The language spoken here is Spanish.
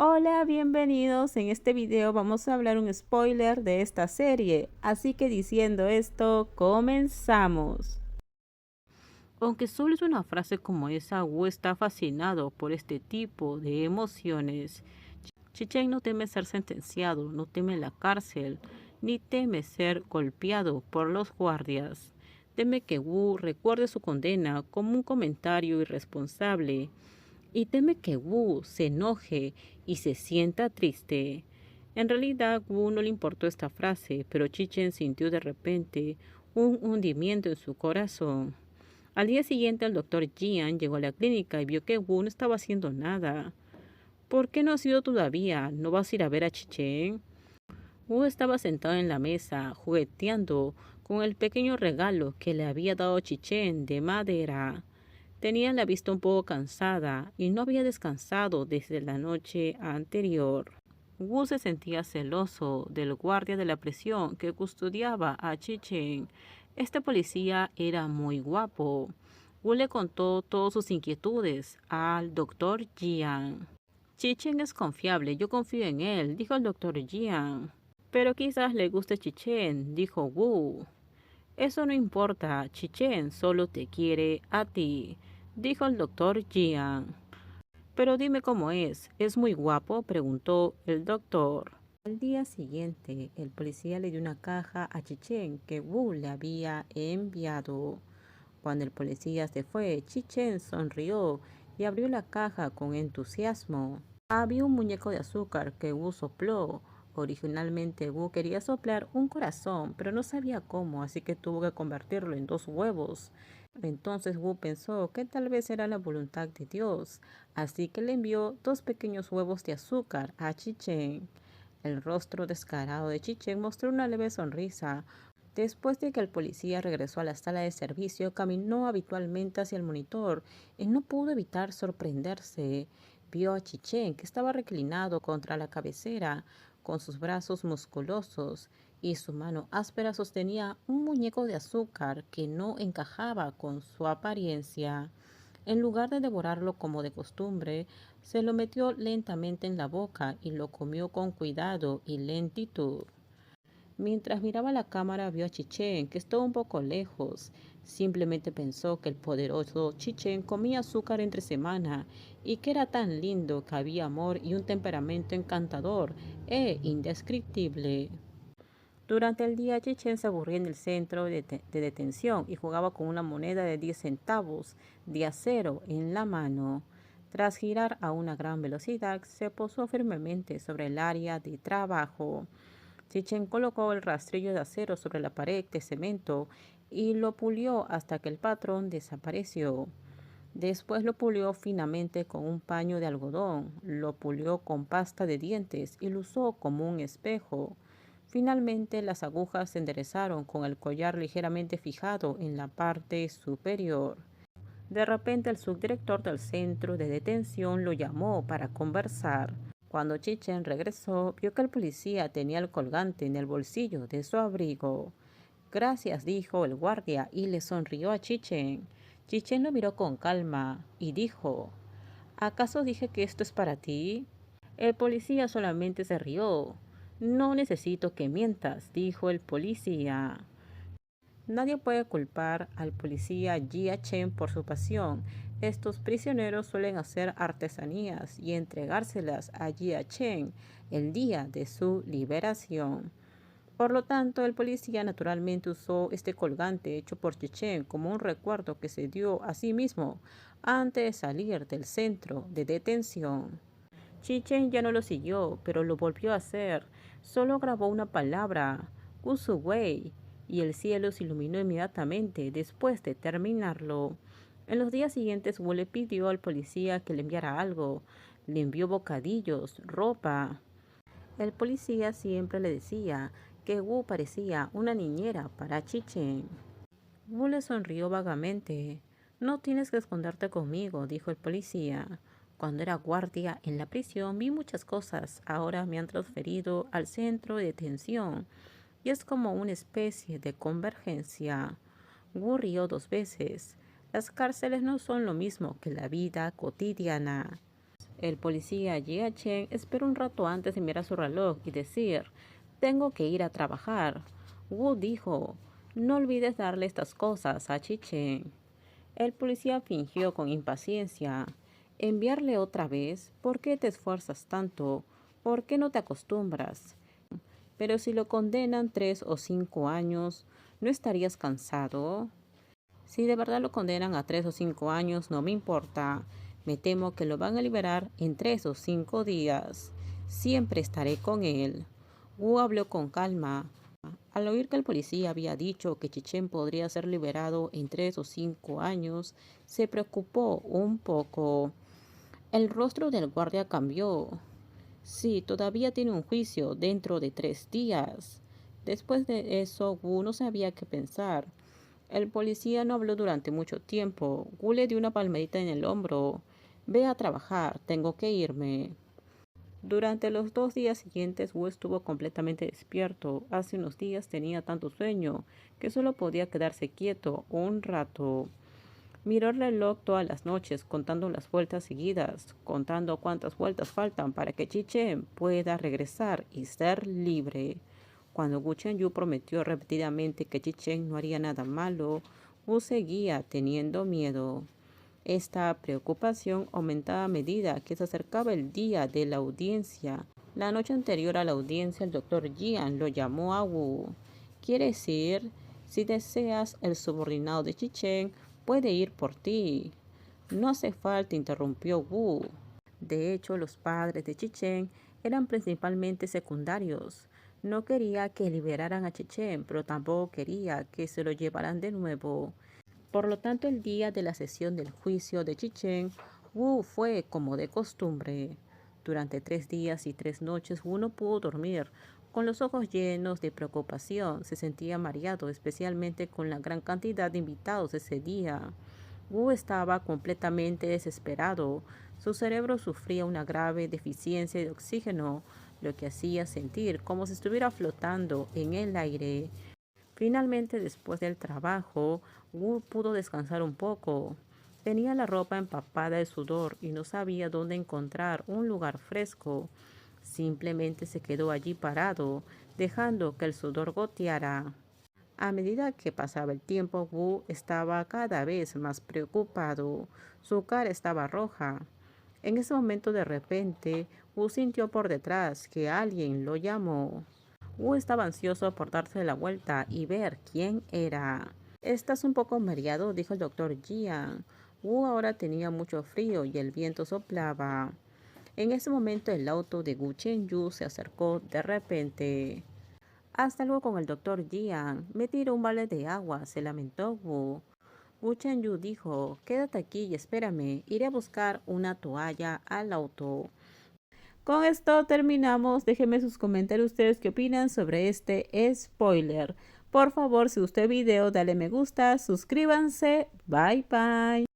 Hola, bienvenidos. En este video vamos a hablar un spoiler de esta serie, así que diciendo esto, comenzamos. Aunque solo es una frase como esa, Wu está fascinado por este tipo de emociones. Chichen no teme ser sentenciado, no teme la cárcel, ni teme ser golpeado por los guardias. Teme que Wu recuerde su condena como un comentario irresponsable y teme que Wu se enoje y se sienta triste. En realidad, Wu no le importó esta frase, pero Chichen sintió de repente un hundimiento en su corazón. Al día siguiente, el doctor Jian llegó a la clínica y vio que Wu no estaba haciendo nada. ¿Por qué no has ido todavía? ¿No vas a ir a ver a Chichen? Wu estaba sentado en la mesa, jugueteando con el pequeño regalo que le había dado Chichen de madera. Tenía la vista un poco cansada y no había descansado desde la noche anterior. Wu se sentía celoso del guardia de la prisión que custodiaba a Chichen. Este policía era muy guapo. Wu le contó todas sus inquietudes al doctor Jian. Chichen es confiable, yo confío en él, dijo el doctor Jian. Pero quizás le guste Chichen, dijo Wu. Eso no importa, Chichen solo te quiere a ti, dijo el doctor Jian. Pero dime cómo es muy guapo, preguntó el doctor. Al día siguiente, el policía le dio una caja a Chichen que Wu le había enviado. Cuando el policía se fue, Chichen sonrió y abrió la caja con entusiasmo. Había un muñeco de azúcar que Wu sopló. Originalmente Wu quería soplar un corazón, pero no sabía cómo, así que tuvo que convertirlo en 2 huevos. Entonces Wu pensó que tal vez era la voluntad de Dios, así que le envió 2 pequeños huevos de azúcar a Chichen. El rostro descarado de Chichen mostró una leve sonrisa. Después de que el policía regresó a la sala de servicio, caminó habitualmente hacia el monitor y no pudo evitar sorprenderse. Vio a Chichen, que estaba reclinado contra la cabecera, con sus brazos musculosos, y su mano áspera sostenía un muñeco de azúcar que no encajaba con su apariencia. En lugar de devorarlo como de costumbre, se lo metió lentamente en la boca y lo comió con cuidado y lentitud. Mientras miraba la cámara vio a Chichen, que estaba un poco lejos. Simplemente pensó que el poderoso Chichen comía azúcar entre semana y que era tan lindo, que había amor y un temperamento encantador e indescriptible. Durante el día, Chichen se aburría en el centro de detención y jugaba con una moneda de 10 centavos de acero en la mano. Tras girar a una gran velocidad, se posó firmemente sobre el área de trabajo. Chichen colocó el rastrillo de acero sobre la pared de cemento y lo pulió hasta que el patrón desapareció. Después lo pulió finamente con un paño de algodón, lo pulió con pasta de dientes y lo usó como un espejo. Finalmente las agujas se enderezaron con el collar ligeramente fijado en la parte superior. De repente el subdirector del centro de detención lo llamó para conversar. Cuando Chichen regresó, vio que el policía tenía el colgante en el bolsillo de su abrigo. Gracias, dijo el guardia y le sonrió a Chichen. Chichen lo miró con calma y dijo, ¿acaso dije que esto es para ti? El policía solamente se rió. No necesito que mientas, dijo el policía. Nadie puede culpar al policía Jia Chen por su pasión. Estos prisioneros suelen hacer artesanías y entregárselas a Jia Chen el día de su liberación. Por lo tanto, el policía naturalmente usó este colgante hecho por Chichen como un recuerdo que se dio a sí mismo antes de salir del centro de detención. Chichen ya no lo siguió, pero lo volvió a hacer. Solo grabó una palabra, Kusuwei, y el cielo se iluminó inmediatamente después de terminarlo. En los días siguientes, Wu le pidió al policía que le enviara algo. Le envió bocadillos, ropa. El policía siempre le decía que Wu parecía una niñera para Chichen. Wu le sonrió vagamente. No tienes que esconderte conmigo, dijo el policía. Cuando era guardia en la prisión vi muchas cosas. Ahora me han transferido al centro de detención y es como una especie de convergencia. Wu rió 2 veces. Las cárceles no son lo mismo que la vida cotidiana. El policía Jia Chen esperó un rato antes de mirar su reloj y decir, tengo que ir a trabajar. Wu dijo, no olvides darle estas cosas a Chi Chen. El policía fingió con impaciencia. ¿Enviarle otra vez? ¿Por qué te esfuerzas tanto? ¿Por qué no te acostumbras? Pero si lo condenan 3 o 5 años, ¿no estarías cansado? Si de verdad lo condenan a 3 o 5 años, no me importa. Me temo que lo van a liberar en 3 o 5 días. Siempre estaré con él. Wu habló con calma. Al oír que el policía había dicho que Chi Chen podría ser liberado en 3 o 5 años, se preocupó un poco. El rostro del guardia cambió. Sí, todavía tiene un juicio dentro de 3 días. Después de eso, Wu no sabía qué pensar. El policía no habló durante mucho tiempo. Wu le dio una palmadita en el hombro. Ve a trabajar, tengo que irme. Durante los 2 días siguientes, Wu estuvo completamente despierto. Hace unos días tenía tanto sueño que solo podía quedarse quieto un rato. Miró el reloj todas las noches, contando las vueltas seguidas, contando cuántas vueltas faltan para que Chi Chen pueda regresar y ser libre. Cuando Wu Chenyu prometió repetidamente que Chi Chen no haría nada malo, Wu seguía teniendo miedo. Esta preocupación aumentaba a medida que se acercaba el día de la audiencia. La noche anterior a la audiencia, el doctor Jian lo llamó a Wu. ¿Quieres ir? Si deseas, el subordinado de Chi Chen puede ir por ti. No hace falta, interrumpió Wu. De hecho, los padres de Chi Chen eran principalmente secundarios. No quería que liberaran a Chi Chen, pero tampoco quería que se lo llevaran de nuevo. Por lo tanto, el día de la sesión del juicio de Chi Chen, Wu fue como de costumbre. Durante 3 días y 3 noches, Wu no pudo dormir. Con los ojos llenos de preocupación, se sentía mareado, especialmente con la gran cantidad de invitados ese día. Wu estaba completamente desesperado. Su cerebro sufría una grave deficiencia de oxígeno, lo que hacía sentir como si estuviera flotando en el aire. Finalmente, después del trabajo, Wu pudo descansar un poco. Tenía la ropa empapada de sudor y no sabía dónde encontrar un lugar fresco. Simplemente se quedó allí parado, dejando que el sudor goteara. A medida que pasaba el tiempo, Wu estaba cada vez más preocupado. Su cara estaba roja. En ese momento, de repente, Wu sintió por detrás que alguien lo llamó. Wu estaba ansioso por darse la vuelta y ver quién era. Estás un poco mareado, dijo el doctor Jian. Wu ahora tenía mucho frío y el viento soplaba. En ese momento el auto de Wu Chenyu se acercó de repente. Haz algo con el doctor Jian. Me tiró un balde de agua, se lamentó Wu. Wu Chenyu dijo, quédate aquí y espérame, iré a buscar una toalla al auto. Con esto terminamos. Déjenme sus comentarios ustedes qué opinan sobre este spoiler. Por favor, si gustó el video, dale me gusta, suscríbanse. Bye bye.